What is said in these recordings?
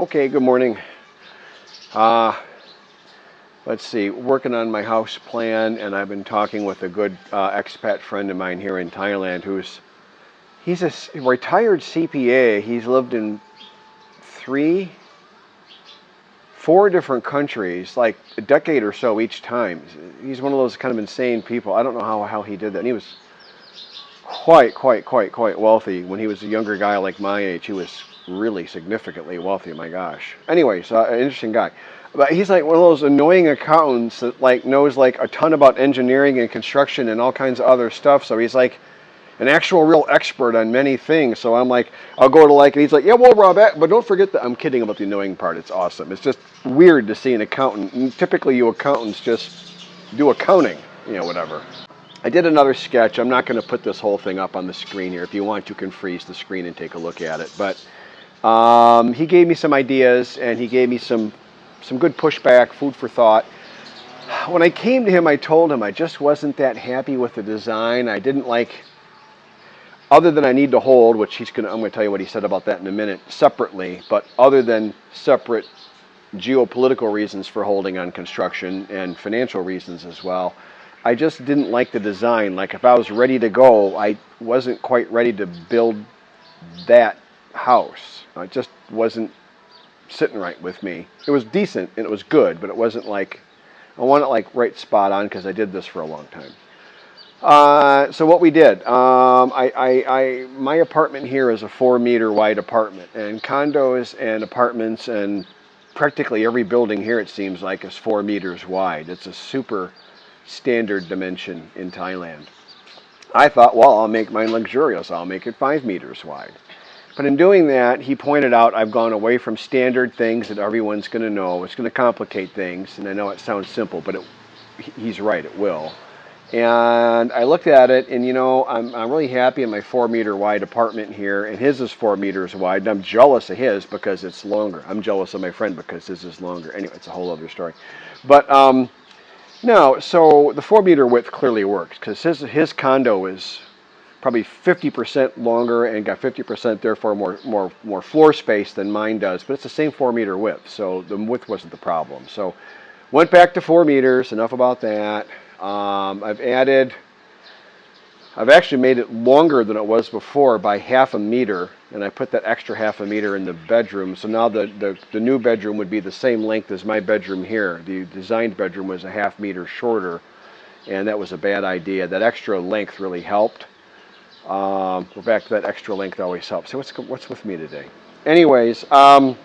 Okay, good morning. Uh, let's see, working on my house plan, and I've been talking with a good expat friend of mine here in Thailand he's a retired CPA. He's lived in three, four different countries, like a decade or so each time. He's one of those kind of insane people. I don't know how he did that. And he was quite wealthy. When he was a younger guy like my age, he was really significantly wealthy. My gosh. Anyway, so an interesting guy. But he's like one of those annoying accountants that like knows like a ton about engineering and construction and all kinds of other stuff. So he's like an actual real expert on many things. So I'm like, I'll go to like, and he's like, yeah, well, Rob, but don't forget that. I'm kidding about the annoying part. It's awesome. It's just weird to see an accountant. And typically you accountants just do accounting, whatever. I did another sketch. I'm not going to put this whole thing up on the screen here. If you want, you can freeze the screen and take a look at it. But he gave me some ideas, and he gave me some good pushback, food for thought. When I came to him, I told him I just wasn't that happy with the design. I didn't like, other than I need to hold, which I'm going to tell you what he said about that in a minute, separately, but other than separate geopolitical reasons for holding on construction and financial reasons as well, I just didn't like the design. Like if I was ready to go, I wasn't quite ready to build that house. It just wasn't sitting right with me. It was decent and it was good, but it wasn't like, I want it like right spot on because I did this for a long time. So what we did, my apartment here is a 4-meter wide apartment, and condos and apartments and practically every building here, it seems like, is 4 meters wide. It's a super standard dimension in Thailand. I thought, well, I'll make mine luxurious. I'll make it 5 meters wide. But in doing that, he pointed out I've gone away from standard things that everyone's going to know. It's going to complicate things, and I know it sounds simple, but he's right, it will. And I looked at it, and I'm really happy in my 4-meter wide apartment here, and his is 4 meters wide, and I'm jealous of his because it's longer. I'm jealous of my friend because his is longer. Anyway, it's a whole other story. But no, so the 4-meter width clearly works because his condo is probably 50% longer and got 50% therefore more floor space than mine does, but it's the same 4-meter width, so the width wasn't the problem. So went back to 4 meters. Enough about that. I've actually made it longer than it was before by half a meter, and I put that extra half a meter in the bedroom. So now the new bedroom would be the same length as my bedroom here. The designed bedroom was a half meter shorter, and that was a bad idea. That extra length really helped. Go back to that extra length always helps. So what's with me today? Anyways, and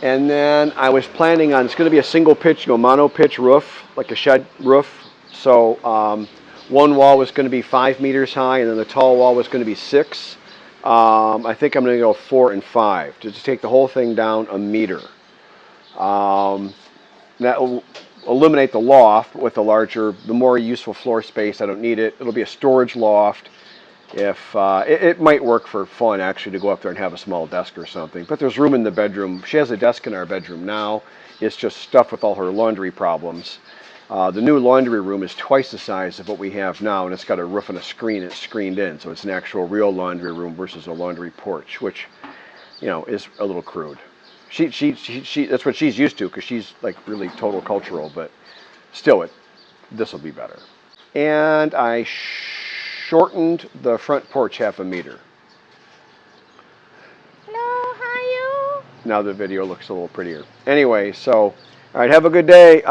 then I was planning on, it's going to be a single pitch, mono pitch roof, like a shed roof. So one wall was going to be 5 meters high, and then the tall wall was going to be 6. I think I'm going to go 4 and 5 to just take the whole thing down a meter. That will eliminate the loft with the more useful floor space. I don't need it. It'll be a storage loft. If it might work for fun actually to go up there and have a small desk or something, but there's room in the bedroom. She has a desk in our bedroom now. It's just stuffed with all her laundry problems. The new laundry room is twice the size of what we have now, and it's got a roof and a screen. It's screened in, so it's an actual real laundry room versus a laundry porch, which is a little crude. She that's what she's used to because she's like really total cultural, but still this will be better. And I shortened the front porch half a meter. Hello, how are you? Now the video looks a little prettier. Anyway, so all right, have a good day.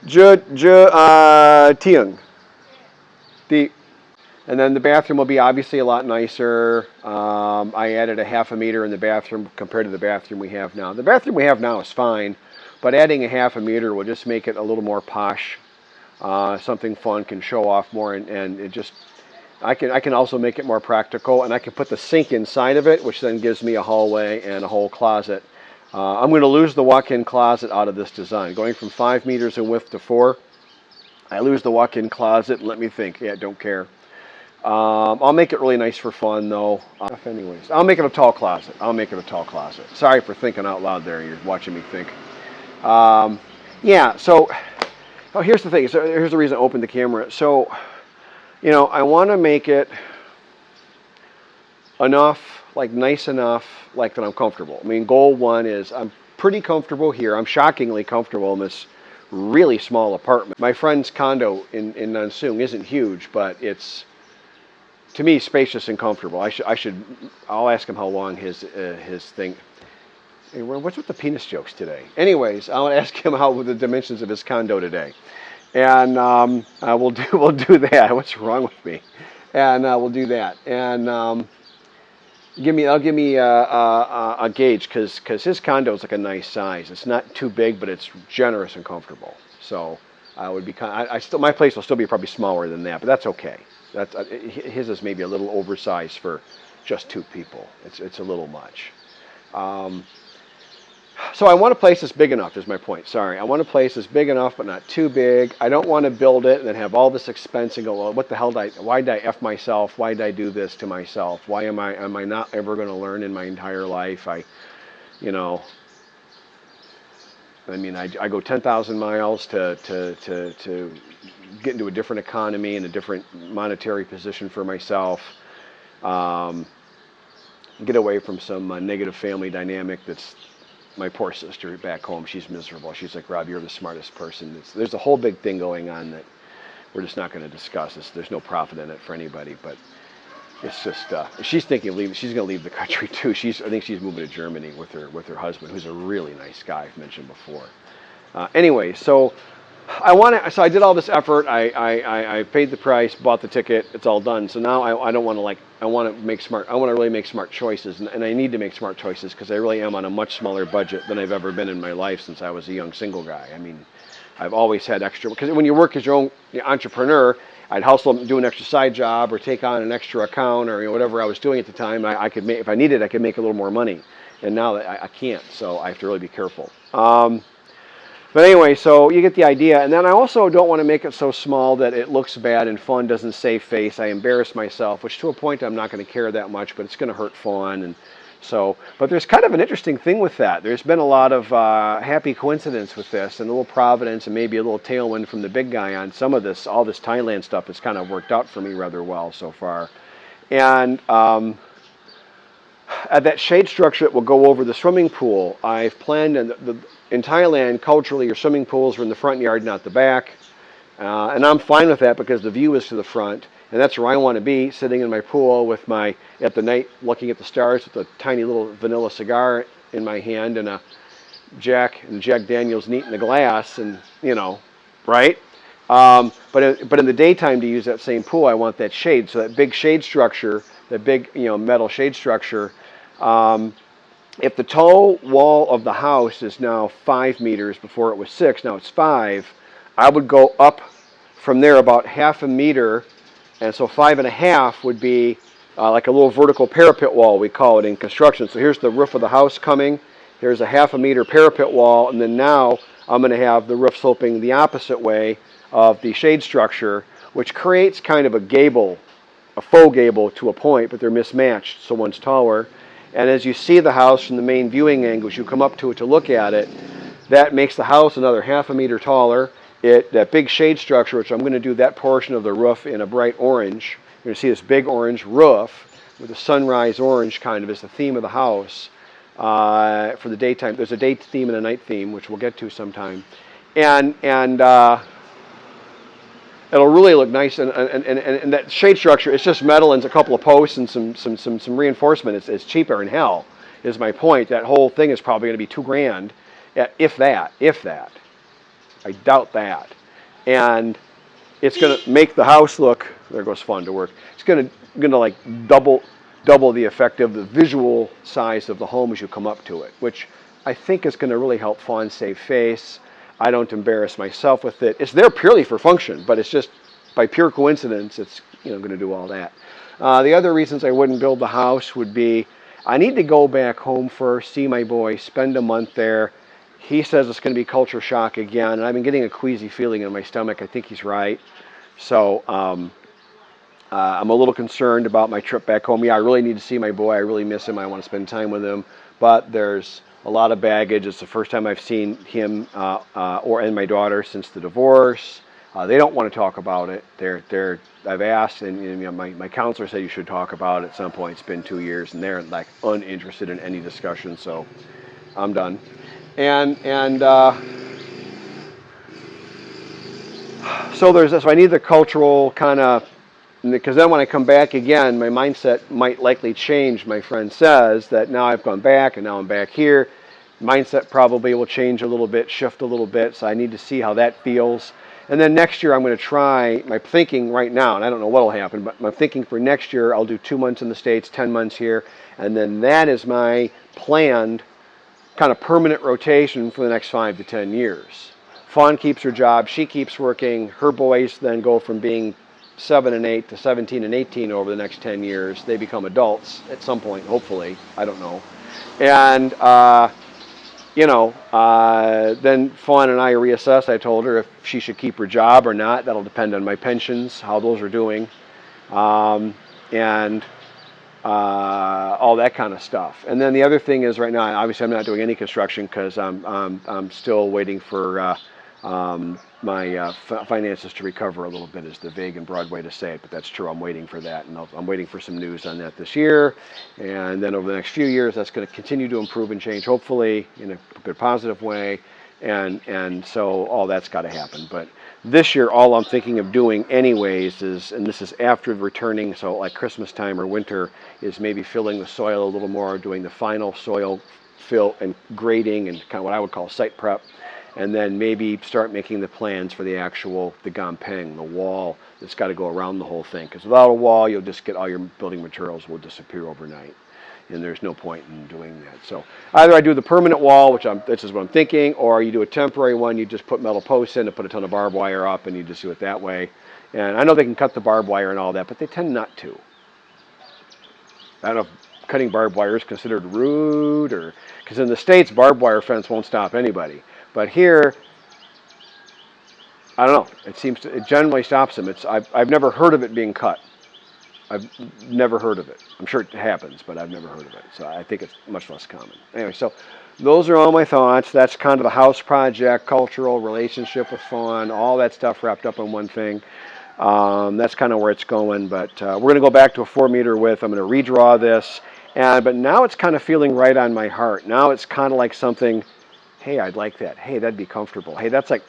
Tiang. And then the bathroom will be obviously a lot nicer. I added a half a meter in the bathroom compared to the bathroom we have now. The bathroom we have now is fine, but adding a half a meter will just make it a little more posh. Something fun, can show off more, and it just, I can also make it more practical, and I can put the sink inside of it, which then gives me a hallway and a whole closet. I'm going to lose the walk-in closet out of this design. Going from 5 meters in width to 4, I lose the walk-in closet. Let me think. Yeah, don't care. I'll make it really nice for fun, though. Anyways, I'll make it a tall closet. Sorry for thinking out loud there. You're watching me think. Yeah, so here's the thing. So here's the reason I opened the camera. So, I want to make it enough like nice enough, like that I'm comfortable. I mean, goal one is I'm pretty comfortable here. I'm shockingly comfortable in this really small apartment. My friend's condo in Nansung isn't huge, but it's, to me, spacious and comfortable. I'll ask him how long his thing. Hey, what's with the penis jokes today? Anyways, I'll ask him how the dimensions of his condo today, and we'll do that. What's wrong with me? And we'll do that, and I'll give me a gauge because his condo is like a nice size. It's not too big, but it's generous and comfortable. So I would be I still, my place will still be probably smaller than that, but that's okay. That's his is maybe a little oversized for just two people. It's a little much. So I want a place that's big enough, is my point. Sorry. I want a place that's big enough, but not too big. I don't want to build it and then have all this expense and go, well, what the hell why did I F myself? Why did I do this to myself? Why am I not ever going to learn in my entire life? I go 10,000 miles to get into a different economy and a different monetary position for myself. Get away from some negative family dynamic that's, my poor sister back home, she's miserable. She's like, Rob, you're the smartest person. There's a whole big thing going on that we're just not going to discuss. There's no profit in it for anybody, but it's just, she's thinking of leaving. She's going to leave the country too. I think she's moving to Germany with her husband, who's a really nice guy I've mentioned before. Anyway, so so I did all this effort. I paid the price, bought the ticket. It's all done. So now I don't want to I want to really make smart choices, and I need to make smart choices because I really am on a much smaller budget than I've ever been in my life since I was a young single guy. I mean, I've always had extra, because when you work as your own entrepreneur, I'd hustle up, do an extra side job or take on an extra account or whatever I was doing at the time. I could make, if I needed, I could make a little more money, and now I can't. So I have to really be careful. But anyway, so you get the idea. And then I also don't want to make it so small that it looks bad and Fawn doesn't save face. I embarrass myself, which to a point I'm not going to care that much, but it's going to hurt Fawn. And so, but there's kind of an interesting thing with that. There's been a lot of happy coincidence with this, and a little providence and maybe a little tailwind from the big guy on some of this. All this Thailand stuff has kind of worked out for me rather well so far. And that shade structure that will go over the swimming pool, I've planned, in Thailand, culturally, your swimming pools are in the front yard, not the back. And I'm fine with that because the view is to the front. And that's where I want to be, sitting in my pool with at the night, looking at the stars with a tiny little vanilla cigar in my hand and a Jack Daniels neat in the glass, and, right? But in the daytime, to use that same pool, I want that shade. So that big shade structure, that big, metal shade structure, if the toe wall of the house is now 5 meters, before it was 6, now it's 5, I would go up from there about half a meter, and so 5.5 would be like a little vertical parapet wall, we call it in construction. So here's the roof of the house coming, here's a half a meter parapet wall, and then now I'm going to have the roof sloping the opposite way of the shade structure, which creates kind of a gable, a faux gable to a point, but they're mismatched, so one's taller. And as you see the house from the main viewing angles, you come up to it to look at it, that makes the house another half a meter taller. That big shade structure, which I'm going to do that portion of the roof in a bright orange. You're going to see this big orange roof with a sunrise orange kind of is the theme of the house for the daytime. There's a day theme and a night theme, which we'll get to sometime. And it'll really look nice, and that shade structure, it's just metal and a couple of posts and some reinforcement. It's cheaper in hell, is my point. That whole thing is probably going to be $2,000, if that. I doubt that. And it's going to make the house look, there goes Fun to work. It's going to like double the effect of the visual size of the home as you come up to it, which I think is going to really help Fawn save face. I don't embarrass myself with it. It's there purely for function, but it's just by pure coincidence, it's going to do all that. The other reasons I wouldn't build the house would be I need to go back home first, see my boy, spend a month there. He says it's going to be culture shock again, and I've been getting a queasy feeling in my stomach. I think he's right. So I'm a little concerned about my trip back home. Yeah, I really need to see my boy. I really miss him. I want to spend time with him. But there's a lot of baggage. It's the first time I've seen him and my daughter since the divorce. They don't want to talk about it. I've asked, and you know, my counselor said you should talk about it at some point. It's been 2 years, and they're like uninterested in any discussion. So I'm done. And so there's this. So I need the cultural kind of, because then when I come back again, my mindset might likely change. My friend says that now I've gone back and now I'm back here. Mindset probably will change a little bit, shift a little bit. So I need to see how that feels. And then next year I'm going to try, my thinking right now, and I don't know what will happen, but my thinking for next year, I'll do 2 months in the States, 10 months here. And then that is my planned kind of permanent rotation for the next 5 to 10 years. Fawn keeps her job, she keeps working, her boys then go from being 7 and 8 to 17 and 18 over the next 10 years. They become adults at some point, hopefully. I don't know. And, then Fawn and I reassess. I told her if she should keep her job or not. That'll depend on my pensions, how those are doing, and all that kind of stuff. And then the other thing is right now, obviously I'm not doing any construction because I'm still waiting for my finances to recover a little bit is the vague and broad way to say it, but that's true. I'm waiting for that, and I'm waiting for some news on that this year. And then over the next few years, that's going to continue to improve and change, hopefully in a good positive way. And so all that's got to happen. But this year, all I'm thinking of doing anyways is, and this is after returning, so like Christmas time or winter, is maybe filling the soil a little more, doing the final soil fill and grading and kind of what I would call site prep. And then maybe start making the plans for the gampeng, the wall that's got to go around the whole thing. Because without a wall, you'll just get all your building materials will disappear overnight. And there's no point in doing that. So either I do the permanent wall, this is what I'm thinking, or you do a temporary one. You just put metal posts in and put a ton of barbed wire up, and you just do it that way. And I know they can cut the barbed wire and all that, but they tend not to. I don't know if cutting barbed wire is considered rude, or because in the States, barbed wire fence won't stop anybody. But here, I don't know. It generally stops them. I've never heard of it being cut. I've never heard of it. I'm sure it happens, but I've never heard of it. So I think it's much less common. Anyway, so those are all my thoughts. That's kind of the house project, cultural relationship with Fawn, all that stuff wrapped up in one thing. That's kind of where it's going. But we're going to go back to a 4-meter width. I'm going to redraw this. But now it's kind of feeling right on my heart. Now it's kind of like something. Hey, I'd like that. Hey, that'd be comfortable. Hey, that's like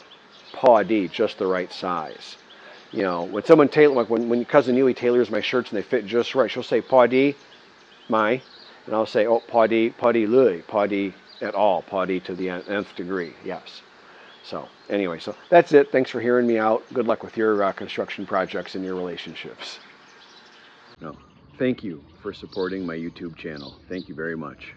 Paw D, just the right size. You know, when someone like when cousin Yui tailors my shirts and they fit just right, she'll say Paw D, and I'll say, oh, Paw D Lui, Paw D at all, Paw D to the nth degree. Yes. So anyway, so that's it. Thanks for hearing me out. Good luck with your construction projects and your relationships. No, thank you for supporting my YouTube channel. Thank you very much.